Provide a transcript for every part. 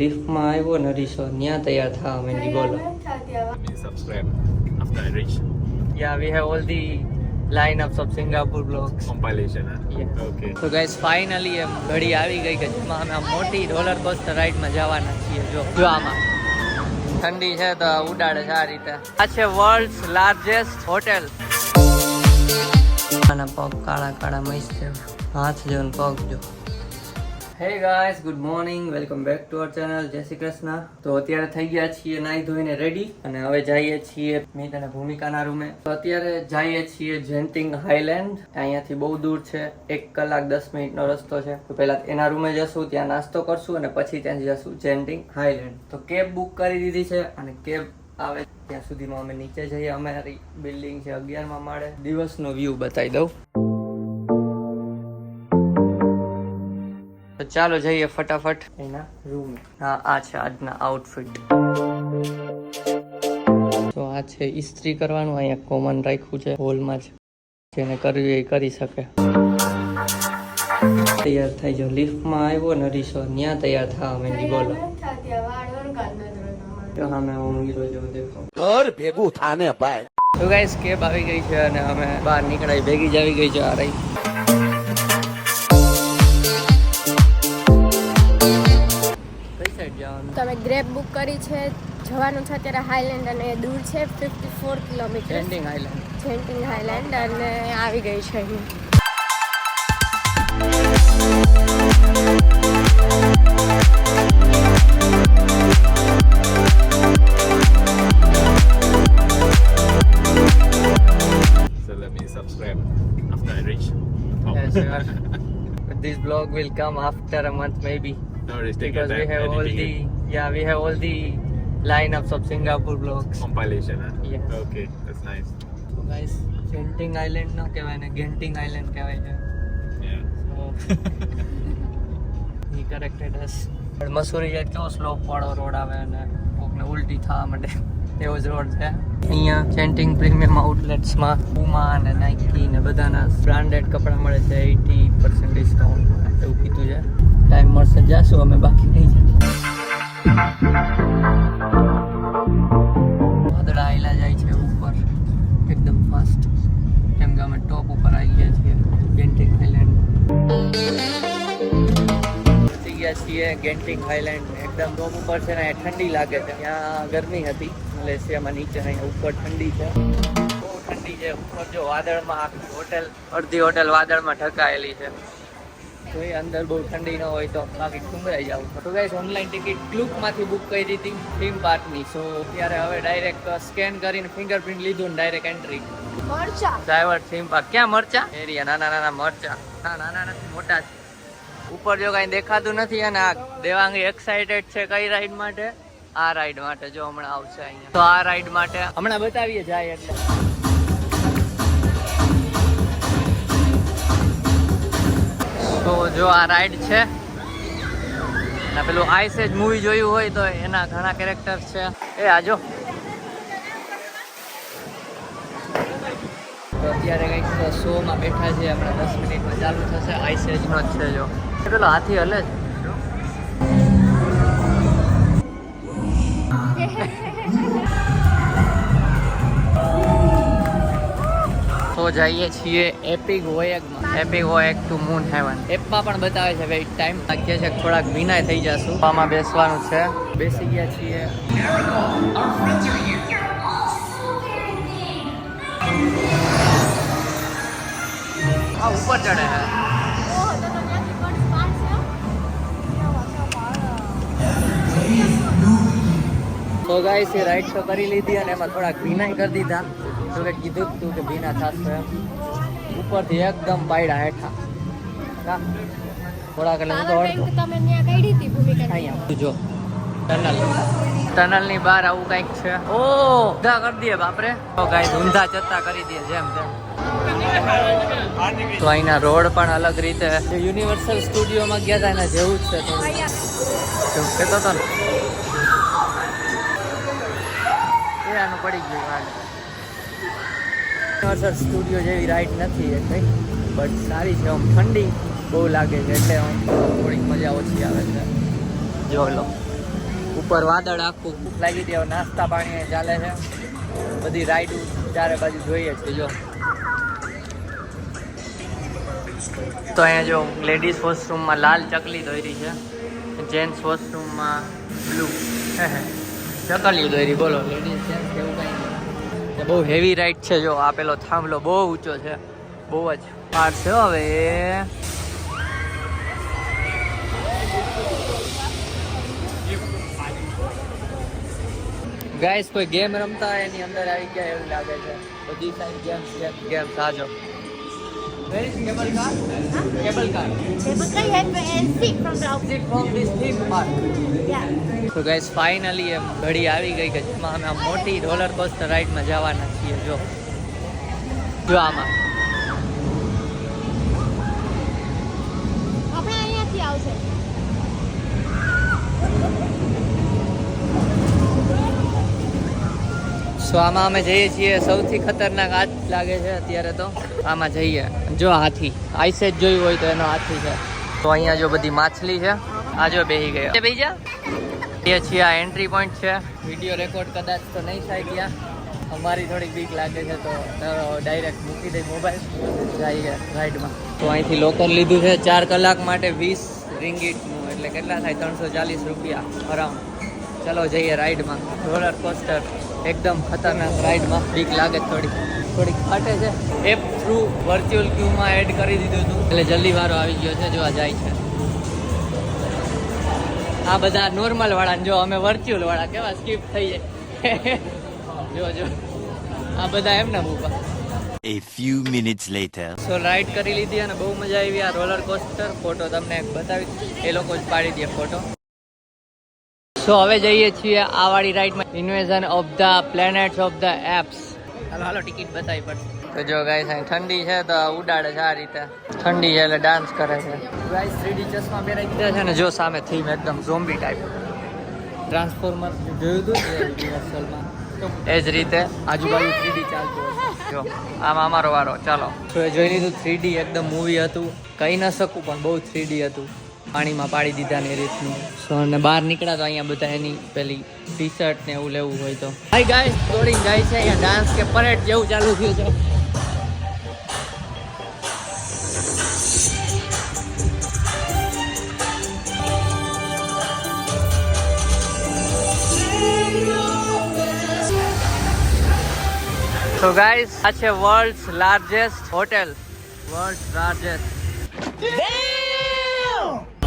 લિફ્ટમાં આવ્યો ને હરીશો ત્યાં તૈયાર થવા માંડી. બોલો. Subscribe after I reach Yeah, we have all the lineups of Singapore vlogs. compilation. Yeah. Okay. તો ગાઈસ ફાઇનલી એમ ઘડી આવી ગઈ કે જેમાં અમે આ મોટી રોલર કોસ્ટર રાઈડમાં જવાના છીએ. જો આમાં ઠંડી છે તો ઉડાડે છે આ રીતે. આ છે વર્લ્ડ્સ લાર્જેસ્ટ હોટેલ. આના પગ કાળા કાળા મસ્ત છે. હાથ જો ને પગ જો. હે guys, good morning, welcome back to our channel. જય શ્રી કૃષ્ણ. તો અત્યારે થઈ ગયા છીએ નાહી ધોઈને રેડી અને હવે જઈએ છીએ મીત અને ભૂમિકાના રૂમે. તો અત્યારે જઈએ છીએ જેન્ટિંગ હાઈલેન્ડ. અહીંયાથી બહુ દૂર છે, 1 કલાક 10 મિનિટનો રસ્તો છે. તો પહેલા એના રૂમે જશું, ત્યાં નાસ્તો કરશું અને પછી ત્યાં જશું જેન્ટિંગ હાઈલેન્ડ. તો કેબ બુક કરી દીધી છે અને કેબ આવે ત્યાં સુધીમાં અમે નીચે જઈએ. અમારી બિલ્ડિંગ છે 11મા માળે. દિવસનો વ્યૂ બતાવી દઉં. તો ચાલો જઈએ ફટાફટ એના રૂમ. હા, આ છે આજના આઉટફિટ. તો આ છે ઇસ્ત્રી કરવાનું, અહીંયા કોમન રાખ્યું છે હોલમાં જ, જેને કરવી એ કરી શકે. તૈયાર થઈ જાવ. લિફ્ટમાં આવ્યો ને હરીશો ત્યાં તૈયાર થવા માંડી. બોલો. તો અમે હું હીરો જેવો દેખાવ. ઘર ભેગું થાને ભાઈ. તો ગાઈસ કેબ આવી ગઈ છે અને અમે બહાર નીકળાય ભેગી જ આવી ગઈ છે. આ રહી. તમે ગ્રેબ બુક કરી છે, જવાનું છે અત્યારે હાઈલેન્ડ અને એ દૂર છે 54 કિલોમીટર. જેન્ટિંગ હાઈલેન્ડ. જેન્ટિંગ હાઈલેન્ડ અને આવી ગઈ છે અહીં. So let me subscribe after I reach top. Yes, sir. But this vlog will come after a month maybe. No, it's taking Because we time. have all Editing the we have all the lineups of Singapore vlogs. compilation. Yes. Okay, that's nice. So guys, Genting island ન કહેવાય ને ગેન્ટિંગ island કહેવાય છે. Yeah. So he corrected us. Mussoorie જાય કેવો slope વાળો road આવે અને કોકને ઉલટી થવા માંડે એવો જ રોડ છે. અહીંયા જેન્ટિંગ પ્રીમિયમ આઉટલેટ્સમાં પુમા અને નાઇકી ને બધાના બ્રાન્ડેડ કપડાં મળે છે 80% ડિસ્કાઉન્ટ એવું કીધું છે. ટાઈમ મળશે જાશું અમે, બાકી નહીં જાય. વાદળા આયલા જાય છે ઉપર એકદમ ફાસ્ટ, કેમ કે અમે ટોપ ઉપર આવી ગયા છીએ જેન્ટિંગ હાઈલેન્ડ. પહોંચી ગયા છીએ જેન્ટિંગ હાઈલેન્ડ. એકદમ ટોપ ઉપર છે ને ઠંડી લાગે છે. ત્યાં ગરમી હતી મલેશિયામાં, નીચે અહીંયા ઉપર ઠંડી છે, બહુ ઠંડી છે. ઉપર જો વાદળમાં આખી હોટેલ, અડધી હોટેલ વાદળમાં ઢંકાયેલી છે. તો એ અંદર બહુ ઠંડી ન હોય તો બાકી ડુંગરાઈ જાવ. તો ગાઈસ ઓનલાઈન ટિકિટ ક્લુકમાંથી બુક કરી હતી થીમ પાર્કની. સો ત્યારે હવે ડાયરેક્ટ સ્કેન કરીને ફિંગરપ્રિન્ટ લીધું ને ડાયરેક્ટ એન્ટ્રી. મરચા ડ્રાઈવર થીમ પાર્ક. ક્યાં મરચા? એરિયા નાના નાના મરચા. ના નાના નથી, મોટા છે. ઉપર જો કાંઈ દેખાતું નથી અને આ દેવાંગી એક્સાઇટેડ છે કઈ રાઈડ માટે? આ રાઈડ માટે. જો હમણાં આવશે અહીંયા. તો આ રાઈડ માટે હમણાં બતાવીએ જાય એટલે. તો જો આ રાઈડ છે અને પેલું આઈસ એજ મૂવી જોયું હોય તો એના ઘણા કેરેક્ટર્સ છે. એ આજો. તો અત્યારે કંઈક શોમાં બેઠા છે, હમણાં 10 મિનિટમાં ચાલુ થશે. આઈસ એજનો જ છે. જો પેલો હાથી હલે છે. તો જઈએ છીએ એપિક વોયેગમાં. Epic voyage to moon heaven. એપમાં પણ બતાવે છે વેઇટ ટાઈમ. લાગે છે થોડાક ભીનાય થઈ જશું. આમાં બેસવાનું છે. બેસી ગયા છીએ. આ ઉપર ચડે છે. તો ગાઈસ એ રાઈડ તો કરી લીધી અને એમાં થોડાક ભીનાઈ કરી દીધા. તો કે કીધું તું કે ભીના થશે એમ. ઉપરથી એકદમ પાયડા હેઠા થોડાક એટલે હું તો અડધો. તમે ત્યાં કાઢી હતી ભૂમિકા. અહીંયા જો ટનલ ની બહાર આવું કંઈક છે. ઓ ઊંધા કરી દઈએ બાપરે. તો ગાઈસ ઊંધા જતા કરી દઈએ જેમ તેમ. તો અહીંના રોડ પણ અલગ રીતે યુનિવર્સલ સ્ટુડિયોમાં ગયા હતા એના જેવું જ છે. થોડું કહેતો હતો ને એ આનું પડી ગયું. યુનિવર્સલ સ્ટુડિયો જેવી રાઈડ નથી એ કંઈ, બટ સારી છે. આમ ઠંડી બહુ લાગે છે એટલે આમ થોડીક મજા ઓછી આવે છે. જો લો ઉપર વાદળ આખું લાગી દે. નાસ્તા પાણી ચાલે છે, બધી રાઈડ ચારે બાજુ જોઈએ છે. જો તો અહીંયા જો લેડીઝ વોશરૂમમાં લાલ ચકલી દોરી છે, જેન્ટ્સ વોશરૂમમાં બ્લુ ચકલી દોરી. બોલો લેડીઝ જેન્ટ્સ એવું કંઈ નહીં. બહુ હેવી રાઈડ છે. જો આપેલો થાંભલો બહુ ઊંચો છે, બહુ જ પાર છે. હવે ગાઈસ કોઈ ગેમ રમતા હોય એની અંદર આવી ગયા એવું લાગે છે. બધી સાઈડ ગેમ્સ આજો. Where is cable car? Cable car. Cable car you have and sit from the outside. Sit from this theme park. Yeah. તો ગાઈસ ફાઇનલી એમ ઘડી આવી ગઈ કે જેમાં અમે આ મોટી રોલર કોસ્ટર રાઈડમાં જવાના છીએ. જો આમાં આપણે અહીંયાથી આવશે. સો આમાં અમે જઈએ છીએ. સૌથી ખતરનાક આ જ લાગે છે અત્યારે તો. આમાં જઈએ. જો હાથી આઈસે જ જોયું હોય તો એનો હાથી છે. તો અહીંયા જો બધી માછલી છે. આ જો બેહી ગયા. બેહી જા. એ છીએ આ એન્ટ્રી પોઈન્ટ છે. વિડીયો રેકોર્ડ કદાચ તો નહીં થાય ત્યાં. અમારી થોડીક બીક લાગે છે તો ડાયરેક્ટ મૂકી દઈ મોબાઈલ, જઈએ રાઈડમાં. તો અહીંથી લોકર લીધું છે 4 કલાક માટે 20 રિંગીટનું, એટલે કેટલા થાય 340 રૂપિયા અરાઉન્ડ. ચલો જઈએ રાઈડમાં. રોલર કોસ્ટર એકદમ ખતરનાક રાઈડમાં. બીક લાગે થોડીક ફાટે છે. એપ થ્રુ વર્ચ્યુઅલ ક્યુમાં એડ કરી દીધું હતું એટલે જલ્દી વારો આવી ગયો છે. જોવા જાય છે આ બધા નોર્મલ વાળા, જો અમે વર્ચ્યુઅલ વાળા કેવા સ્કીપ થઈ જાય. જો આ બધા એમના મૂકા. A few minutes later. So ride કરી લીધી અને બહુ મજા આવી. આ રોલર કોસ્ટર ફોટો તમને એક બતાવી, એ લોકો જ પાડી દે ફોટો. સો હવે જઈએ છીએ આ વાળી રાઈડમાં, invasion of the planets of the apes. હાલો ટિકિટ બતાવી પડશે. તો જો ગાઈસ અહીં ઠંડી છે તો ઉડાડે છે આ રીતે. ઠંડી છે એટલે ડાન્સ કરે છે. ગાઈસ 3D ચશ્મા પહેરાઈ દીધા છે ને જો સામે થીમ એકદમ ઝોમ્બી ટાઈપ. ટ્રાન્સફોર્મર જોયું હતું યુનિવર્સલમાં, એ જ રીતે આજુબાજુ 3D ચાલતું હશે. જો આમાં અમારો વારો. ચાલો તો એ જોઈ લીધું. 3D એકદમ મૂવી હતું, કહી ન શકું પણ બહુ 3D હતું. પાણીમાં પાડી દીધા ને એ રીતનું. સો અને બહાર નીકળ્યા તો અહીંયા બધા એની પેલી ટી શર્ટ ને એવું લેવું હોય તો. હાય ગાઈસ દોડીને જાય છે. અહીંયા ડાન્સ કે પરેડ જેવું ચાલુ થયું છે. તો ગાઈસ આ છે વર્લ્ડ્સ લાર્જેસ્ટ હોટેલ.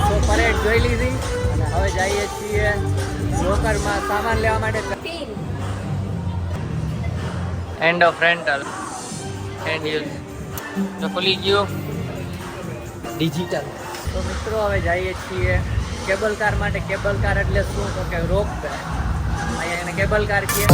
તો પરેડ જોઈ લીધી અને હવે જઈએ છીએ લોકરમાં સામાન લેવા માટે. End of rental and use તો ખુલી ગયું ડિજિટલ. તો મિત્રો હવે જઈએ છીએ કેબલ કાર માટે. કેબલ કાર એટલે શું? તો કે રોપ. અહીંયા એને કેબલ કાર કહીએ.